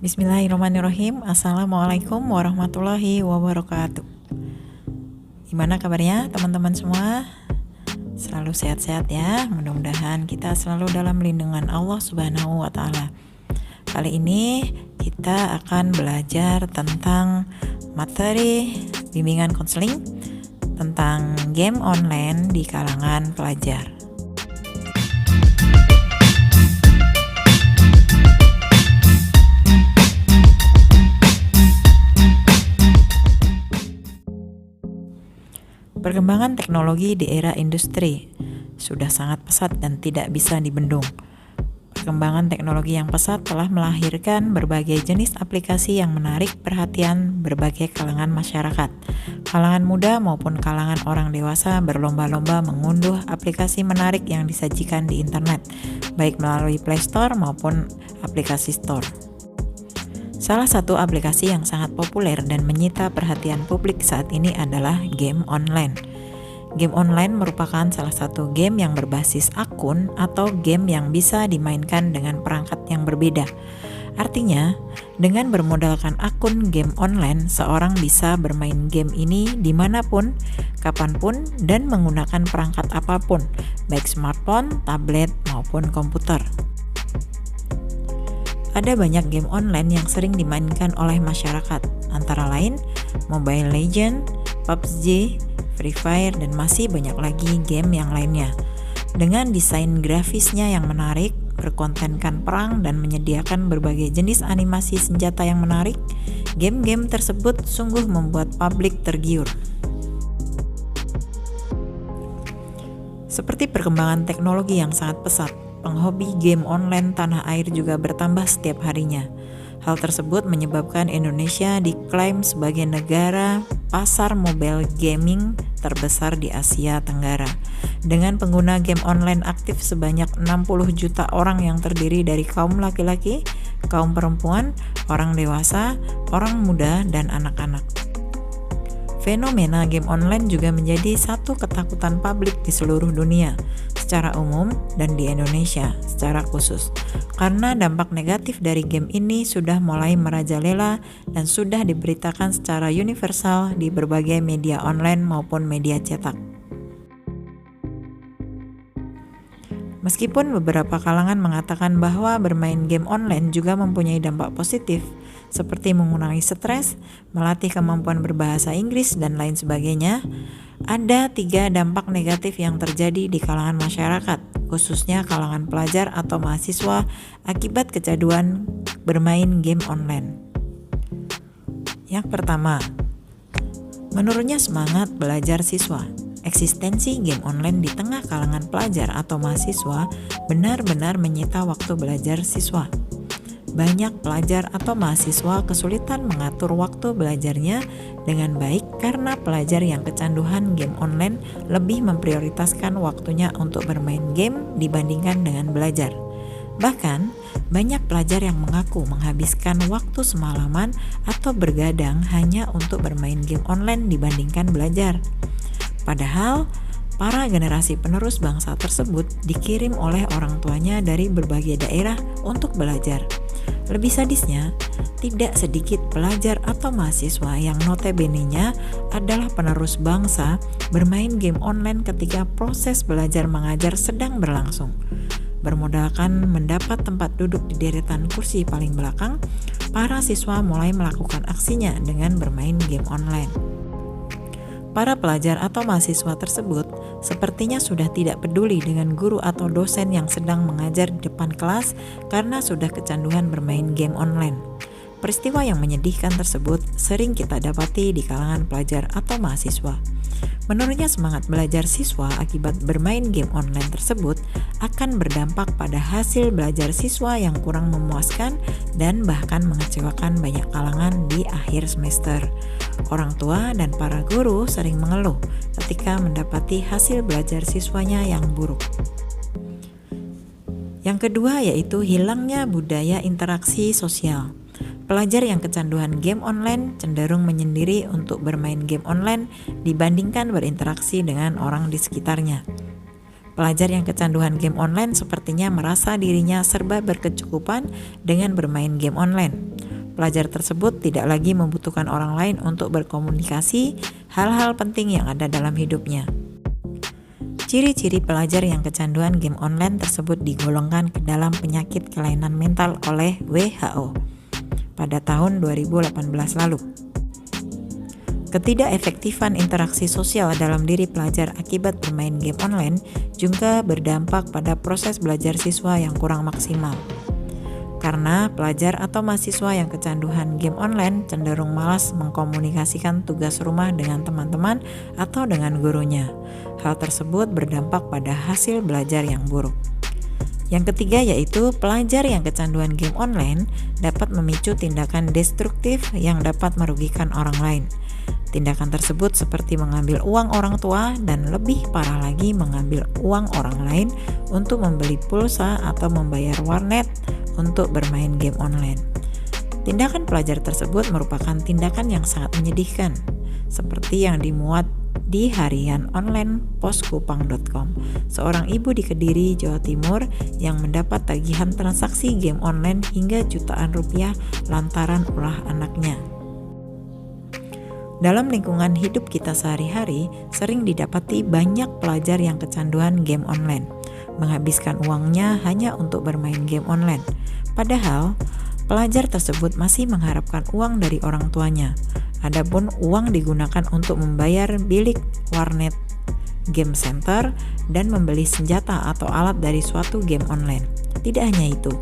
Bismillahirrahmanirrahim. Assalamualaikum warahmatullahi wabarakatuh. Gimana kabarnya teman-teman semua? Selalu sehat-sehat ya. Mudah-mudahan kita selalu dalam lindungan Allah Subhanahu wa Ta'ala. Kali ini kita akan belajar tentang materi bimbingan konseling tentang game online di kalangan pelajar. Perkembangan teknologi di era industri sudah sangat pesat dan tidak bisa dibendung. Perkembangan teknologi yang pesat telah melahirkan berbagai jenis aplikasi yang menarik perhatian berbagai kalangan masyarakat. Kalangan muda maupun kalangan orang dewasa berlomba-lomba mengunduh aplikasi menarik yang disajikan di internet, baik melalui Play Store maupun aplikasi Store. Salah satu aplikasi yang sangat populer dan menyita perhatian publik saat ini adalah game online. Game online merupakan salah satu game yang berbasis akun atau game yang bisa dimainkan dengan perangkat yang berbeda. Artinya, dengan bermodalkan akun game online, seorang bisa bermain game ini dimanapun, kapanpun, dan menggunakan perangkat apapun, baik smartphone, tablet, maupun komputer. Ada banyak game online yang sering dimainkan oleh masyarakat, antara lain Mobile Legends, PUBG, Free Fire, dan masih banyak lagi game yang lainnya. Dengan desain grafisnya yang menarik, berkontenkan perang, dan menyediakan berbagai jenis animasi senjata yang menarik, game-game tersebut sungguh membuat publik tergiur. Seperti perkembangan teknologi yang sangat pesat, penghobi game online tanah air juga bertambah setiap harinya. Hal tersebut menyebabkan Indonesia diklaim sebagai negara pasar mobile gaming terbesar di Asia Tenggara. Dengan pengguna game online aktif sebanyak 60 juta orang yang terdiri dari kaum laki-laki, kaum perempuan, orang dewasa, orang muda, dan anak-anak. Fenomena game online juga menjadi satu ketakutan publik di seluruh dunia secara umum dan di Indonesia secara khusus, karena dampak negatif dari game ini sudah mulai merajalela dan sudah diberitakan secara universal di berbagai media online maupun media cetak. Meskipun beberapa kalangan mengatakan bahwa bermain game online juga mempunyai dampak positif, seperti mengurangi stres, melatih kemampuan berbahasa Inggris, dan lain sebagainya, ada 3 dampak negatif yang terjadi di kalangan masyarakat, khususnya kalangan pelajar atau mahasiswa akibat kecanduan bermain game online. Yang pertama, menurunnya semangat belajar siswa. Eksistensi game online di tengah kalangan pelajar atau mahasiswa benar-benar menyita waktu belajar siswa. Banyak pelajar atau mahasiswa kesulitan mengatur waktu belajarnya dengan baik karena pelajar yang kecanduan game online lebih memprioritaskan waktunya untuk bermain game dibandingkan dengan belajar. Bahkan, banyak pelajar yang mengaku menghabiskan waktu semalaman atau bergadang hanya untuk bermain game online dibandingkan belajar. Padahal, para generasi penerus bangsa tersebut dikirim oleh orang tuanya dari berbagai daerah untuk belajar. Lebih sadisnya, tidak sedikit pelajar atau mahasiswa yang notabene-nya adalah penerus bangsa bermain game online ketika proses belajar mengajar sedang berlangsung. Bermodalkan mendapat tempat duduk di deretan kursi paling belakang, para siswa mulai melakukan aksinya dengan bermain game online. Para pelajar atau mahasiswa tersebut sepertinya sudah tidak peduli dengan guru atau dosen yang sedang mengajar di depan kelas karena sudah kecanduan bermain game online. Peristiwa yang menyedihkan tersebut sering kita dapati di kalangan pelajar atau mahasiswa. Menurunnya semangat belajar siswa akibat bermain game online tersebut akan berdampak pada hasil belajar siswa yang kurang memuaskan dan bahkan mengecewakan banyak kalangan di akhir semester. Orang tua dan para guru sering mengeluh ketika mendapati hasil belajar siswanya yang buruk. Yang kedua yaitu hilangnya budaya interaksi sosial. Pelajar yang kecanduan game online cenderung menyendiri untuk bermain game online dibandingkan berinteraksi dengan orang di sekitarnya. Pelajar yang kecanduan game online sepertinya merasa dirinya serba berkecukupan dengan bermain game online. Pelajar tersebut tidak lagi membutuhkan orang lain untuk berkomunikasi hal-hal penting yang ada dalam hidupnya. Ciri-ciri pelajar yang kecanduan game online tersebut digolongkan ke dalam penyakit kelainan mental oleh WHO pada tahun 2018 lalu. Ketidakefektifan interaksi sosial dalam diri pelajar akibat bermain game online juga berdampak pada proses belajar siswa yang kurang maksimal. Karena pelajar atau mahasiswa yang kecanduan game online cenderung malas mengkomunikasikan tugas rumah dengan teman-teman atau dengan gurunya. Hal tersebut berdampak pada hasil belajar yang buruk. Yang ketiga yaitu pelajar yang kecanduan game online dapat memicu tindakan destruktif yang dapat merugikan orang lain. Tindakan tersebut seperti mengambil uang orang tua dan lebih parah lagi mengambil uang orang lain untuk membeli pulsa atau membayar warnet untuk bermain game online. Tindakan pelajar tersebut merupakan tindakan yang sangat menyedihkan, seperti yang dimuat di harian online poskupang.com. Seorang ibu di Kediri, Jawa Timur yang mendapat tagihan transaksi game online hingga jutaan rupiah lantaran ulah anaknya. Dalam lingkungan hidup kita sehari-hari, sering didapati banyak pelajar yang kecanduan game online, menghabiskan uangnya hanya untuk bermain game online. Padahal, pelajar tersebut masih mengharapkan uang dari orang tuanya. Adapun uang digunakan untuk membayar bilik warnet, game center, dan membeli senjata atau alat dari suatu game online. Tidak hanya itu,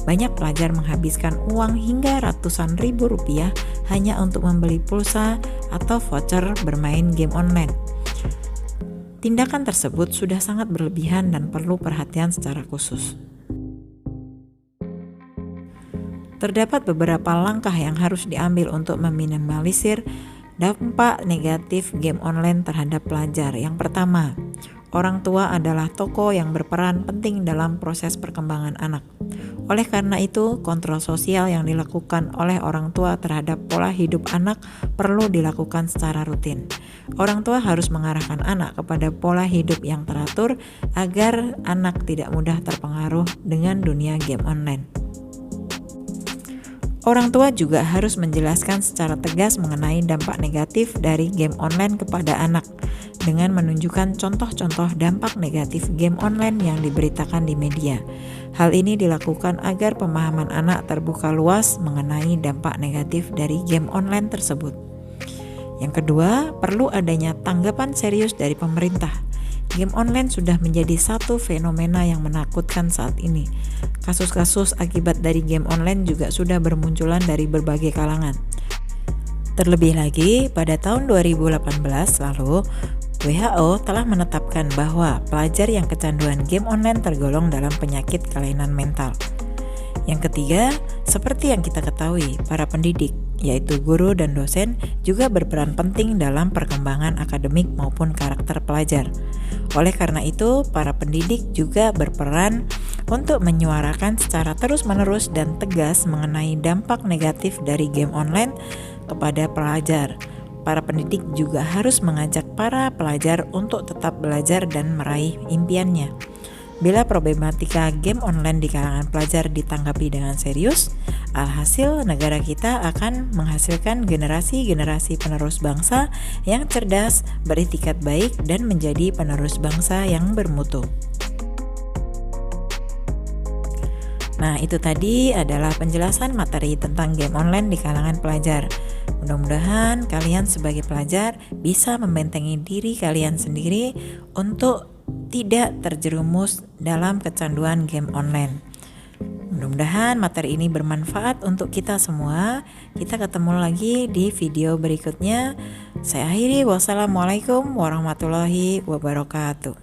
banyak pelajar menghabiskan uang hingga ratusan ribu rupiah hanya untuk membeli pulsa atau voucher bermain game online. Tindakan tersebut sudah sangat berlebihan dan perlu perhatian secara khusus. Terdapat beberapa langkah yang harus diambil untuk meminimalisir dampak negatif game online terhadap pelajar. Yang pertama, orang tua adalah tokoh yang berperan penting dalam proses perkembangan anak. Oleh karena itu, kontrol sosial yang dilakukan oleh orang tua terhadap pola hidup anak perlu dilakukan secara rutin. Orang tua harus mengarahkan anak kepada pola hidup yang teratur agar anak tidak mudah terpengaruh dengan dunia game online. Orang tua juga harus menjelaskan secara tegas mengenai dampak negatif dari game online kepada anak dengan menunjukkan contoh-contoh dampak negatif game online yang diberitakan di media. Hal ini dilakukan agar pemahaman anak terbuka luas mengenai dampak negatif dari game online tersebut. Yang kedua, perlu adanya tanggapan serius dari pemerintah. Game online sudah menjadi satu fenomena yang menakutkan saat ini. Kasus-kasus akibat dari game online juga sudah bermunculan dari berbagai kalangan. Terlebih lagi, pada tahun 2018 lalu, WHO telah menetapkan bahwa pelajar yang kecanduan game online tergolong dalam penyakit kelainan mental. Yang ketiga, seperti yang kita ketahui, para pendidik, yaitu guru dan dosen, juga berperan penting dalam perkembangan akademik maupun karakter pelajar. Oleh karena itu, para pendidik juga berperan untuk menyuarakan secara terus-menerus dan tegas mengenai dampak negatif dari game online kepada pelajar. Para pendidik juga harus mengajak para pelajar untuk tetap belajar dan meraih impiannya. Bila problematika game online di kalangan pelajar ditanggapi dengan serius, alhasil negara kita akan menghasilkan generasi-generasi penerus bangsa yang cerdas, beritikat baik, dan menjadi penerus bangsa yang bermutu. Nah, itu tadi adalah penjelasan materi tentang game online di kalangan pelajar. Mudah-mudahan kalian sebagai pelajar bisa membentengi diri kalian sendiri untuk tidak terjerumus dalam kecanduan game online. Mudah-mudahan materi ini bermanfaat untuk kita semua. Kita ketemu lagi di video berikutnya. Saya akhiri, wassalamualaikum warahmatullahi wabarakatuh.